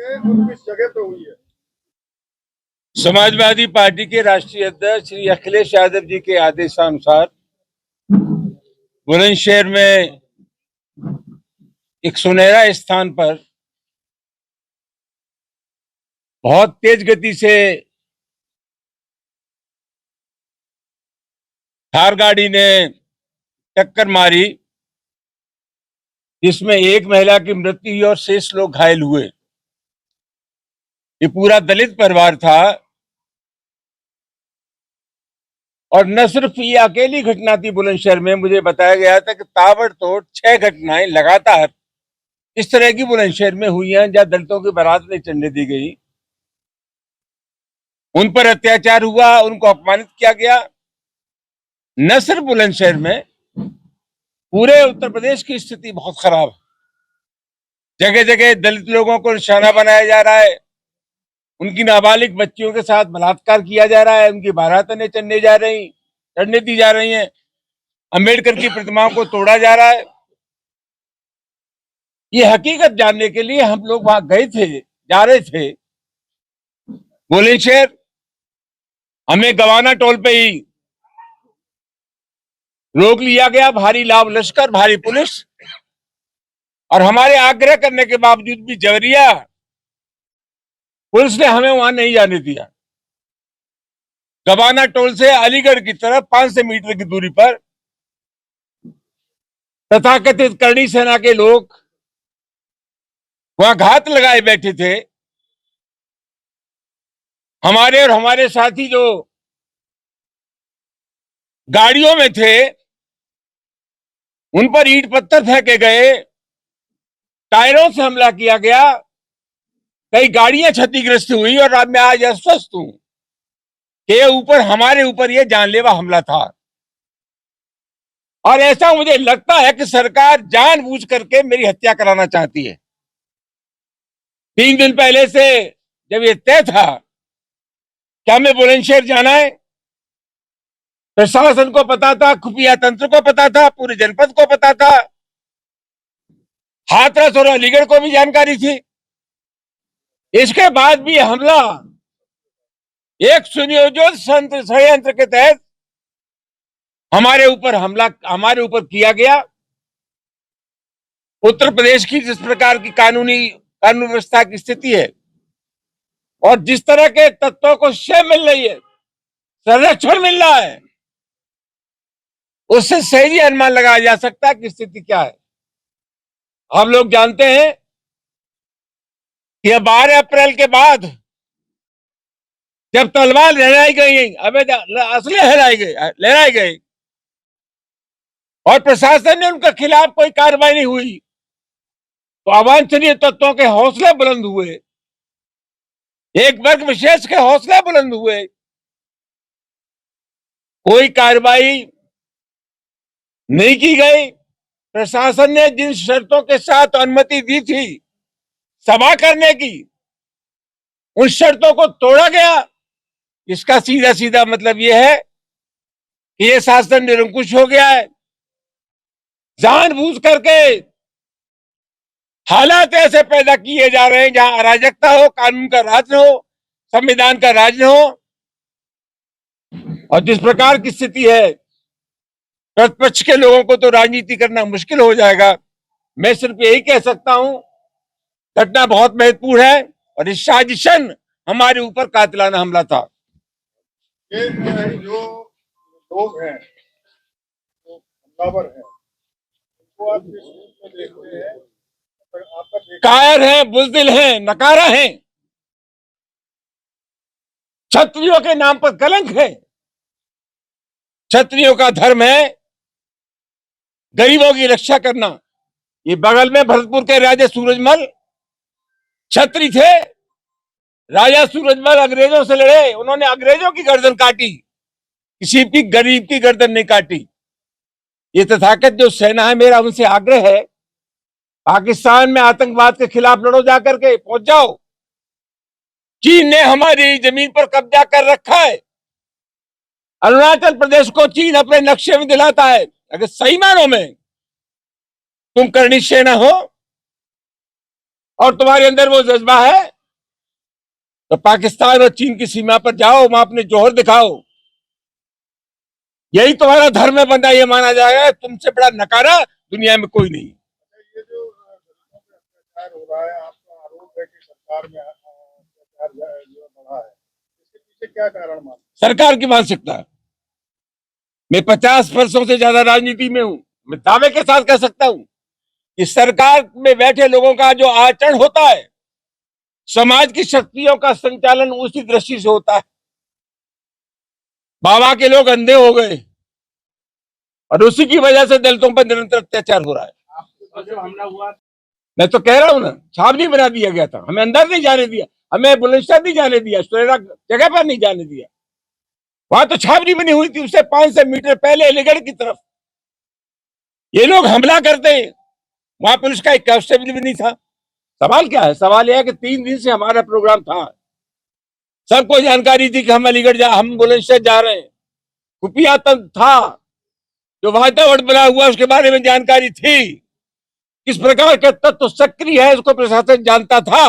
और किस जगह पे हुई है? समाजवादी पार्टी के राष्ट्रीय अध्यक्ष श्री अखिलेश यादव जी के आदेशानुसार बुलंदशहर में एक सुनहरा स्थान पर बहुत तेज गति से थार गाड़ी ने टक्कर मारी, जिसमें एक महिला की मृत्यु हुई और शेष लोग घायल हुए। ये पूरा दलित परिवार था और न सिर्फ ये अकेली घटना थी बुलंदशहर में। मुझे बताया गया था कि ताबड़तोड़ 6 घटनाएं लगातार इस तरह की बुलंदशहर में हुई हैं, जहां दलितों की बारात नहीं चलने दी गई, उन पर अत्याचार हुआ, उनको अपमानित किया गया। न सिर्फ बुलंदशहर में, पूरे उत्तर प्रदेश की स्थिति बहुत खराब है। जगह जगह दलित लोगों को निशाना बनाया जा रहा है, उनकी नाबालिग बच्चियों के साथ बलात्कार किया जा रहा है, उनकी बारातें चढ़ने दी जा रही हैं, अंबेडकर की प्रतिमाओं को तोड़ा जा रहा है। ये हकीकत जानने के लिए हम लोग वहां जा रहे थे बुलंदशहर। हमें गवाना टोल पे ही रोक लिया गया, भारी लाभ लश्कर, भारी पुलिस, और हमारे आग्रह करने के बावजूद भी जबरिया पुलिस ने हमें वहां नहीं जाने दिया। गवाना टोल से अलीगढ़ की तरफ 500 मीटर की दूरी पर तथाकथित करणी सेना के लोग वहां घात लगाए बैठे थे। हमारे और हमारे साथी जो गाड़ियों में थे, उन पर ईंट पत्थर फेंके गए, टायरों से हमला किया गया, कई गाड़ियां क्षतिग्रस्त हुई। और अब मैं आज आश्वस्त हूं कि हमारे ऊपर यह जानलेवा हमला था। और ऐसा मुझे लगता है कि सरकार जानबूझ करके मेरी हत्या कराना चाहती है। 3 दिन पहले से जब ये तय था कि हमें बुलंदशहर जाना है, प्रशासन को पता था, खुफिया तंत्र को पता था, पूरे जनपद को पता था, हाथरस और अलीगढ़ को भी जानकारी थी। इसके बाद भी हमला एक सुनियोजित षड्यंत्र के तहत हमारे ऊपर किया गया। उत्तर प्रदेश की जिस प्रकार की कानून व्यवस्था की स्थिति है और जिस तरह के तत्वों को शय मिल रही है, संरक्षण मिल रहा है, उससे सही अनुमान लगाया जा सकता है कि स्थिति क्या है। हम लोग जानते हैं कि 12 अप्रैल के बाद जब तलवार लहराई गई, अवैध असले लहराए गए और प्रशासन ने उनके खिलाफ कोई कार्रवाई नहीं हुई, तो अवांछनीय तत्वों के हौसले बुलंद हुए, एक वर्ग विशेष के हौसले बुलंद हुए। कोई कार्रवाई नहीं की गई। प्रशासन ने जिन शर्तों के साथ अनुमति दी थी सभा करने की, उन शर्तों को तोड़ा गया। इसका सीधा सीधा मतलब यह है कि यह शासन निरंकुश हो गया है। जानबूझ करके हालात ऐसे पैदा किए जा रहे हैं जहां अराजकता हो, कानून का राज न हो, संविधान का राज न हो। और जिस प्रकार की स्थिति है, प्रतिपक्ष के लोगों को तो राजनीति करना मुश्किल हो जाएगा। मैं सिर्फ यही कह सकता हूं, घटना बहुत महत्वपूर्ण है और इस साजिशन हमारे ऊपर कातिलाना हमला था। ये जो लोग हैं, जो हमलावर हैं, उनको आप किस रूप में देखते हैं? कायर हैं, बुज़दिल हैं, नकारा हैं, क्षत्रियों के नाम पर कलंक है। क्षत्रियों का धर्म है गरीबों की रक्षा करना। ये बगल में भरतपुर के राजा सूरजमल क्षत्रिय थे। राजा सूरजमल अंग्रेजों से लड़े, उन्होंने अंग्रेजों की गर्दन काटी, किसी की गरीब की गर्दन नहीं काटी। ये तथाकथित जो सेना है, मेरा उनसे आग्रह है, पाकिस्तान में आतंकवाद के खिलाफ लड़ो, जाकर के पहुंच जाओ। चीन ने हमारी जमीन पर कब्जा कर रखा है। अरुणाचल प्रदेश को चीन अपने नक्शे में दिलाता है। अगर सही मानों में तुम करणी सेना हो और तुम्हारे अंदर वो जज्बा है तो पाकिस्तान और चीन की सीमा पर जाओ, वहां अपने जोहर दिखाओ। यही तुम्हारा धर्म है, बंदा ये माना जाएगा, तुमसे बड़ा नकारा दुनिया में कोई नहीं। ये जो दलितों पे अत्याचार हो रहा है, आपका आरोप है कि सरकार में अत्याचार जो बढ़ा है, इसके पीछे क्या कारण मानते सरकार की मानसिकता। मैं 50 वर्षों से ज्यादा राजनीति में हूं, मैं दावे के साथ कह सकता हूं कि सरकार में बैठे लोगों का जो आचरण होता है, समाज की शक्तियों का संचालन उसी दृष्टि से होता है। बाबा के लोग अंधे हो गए और उसी की वजह से दलितों पर निरंतर अत्याचार हो रहा है। हैं? जो हमला हुआ, मैं तो कह रहा हूं ना, छावनी बना दिया गया था, हमें अंदर नहीं जाने दिया, हमें बुलंदशहर नहीं जाने दिया, सुरेरा जगह पर नहीं जाने दिया। वहां तो छावनी बनी हुई थी, उससे 500 मीटर पहले अलीगढ़ की तरफ ये लोग हमला करते हैं। वहां पुलिस का एक कांस्टेबल भी नहीं था। सवाल क्या है? सवाल यह है कि 3 दिन से हमारा प्रोग्राम था, सबको जानकारी थी कि हम अलीगढ़ हम बुलंदशहर जा रहे हैं, खुफिया तंत्र था, जो वातावरण बना हुआ उसके बारे में जानकारी थी, किस प्रकार के तत्व सक्रिय है उसको प्रशासन जानता था।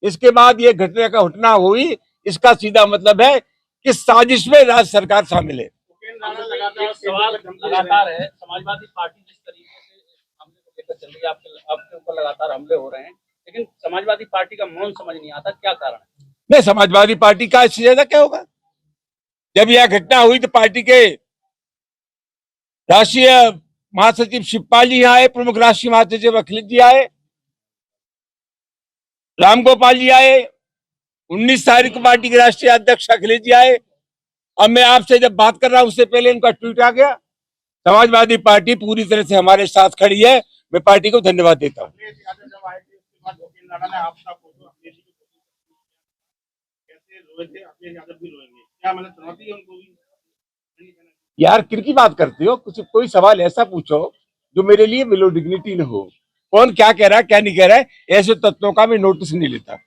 इसके बाद ये घटना का घटना हुई, इसका सीधा मतलब है कि साजिश में राज्य सरकार शामिल है। लगातार सवाल लगातार है, समाजवादी पार्टी जिस तरीके से हमले को लेकर चल रही है, आपके ऊपर लगातार हमले हो रहे हैं, लेकिन समाजवादी पार्टी का मौन समझ नहीं आता, क्या कारण है? नहीं, समाजवादी पार्टी का इससे ज्यादा क्या होगा? जब यह घटना हुई तो पार्टी के राष्ट्रीय महासचिव शिवपाल जी आए, प्रमुख राष्ट्रीय महासचिव अखिलेश जी आए, रामगोपाल जी आए, 19 तारीख को पार्टी के राष्ट्रीय अध्यक्ष अखिलेश जी आए। अब मैं आपसे जब बात कर रहा हूं उससे पहले इनका ट्वीट आ गया। समाजवादी पार्टी पूरी तरह से हमारे साथ खड़ी है, मैं पार्टी को धन्यवाद देता हूं। जब आए थे उसके बाद भूपेंद्र नाडा ने आपका फोटो अखिलेश जी की कैसे रोए थे, अखिलेश यादव भी रोएंगे, क्या मतलब चुनौती है उनको भी? यार किनकी बात करते हो? कुछ कोई सवाल ऐसा पूछो जो मेरे लिए मिलो डिग्निटी न हो। कौन क्या कह रहा है क्या नहीं कह रहा है, ऐसे तत्वों का मैं नोटिस नहीं लेता।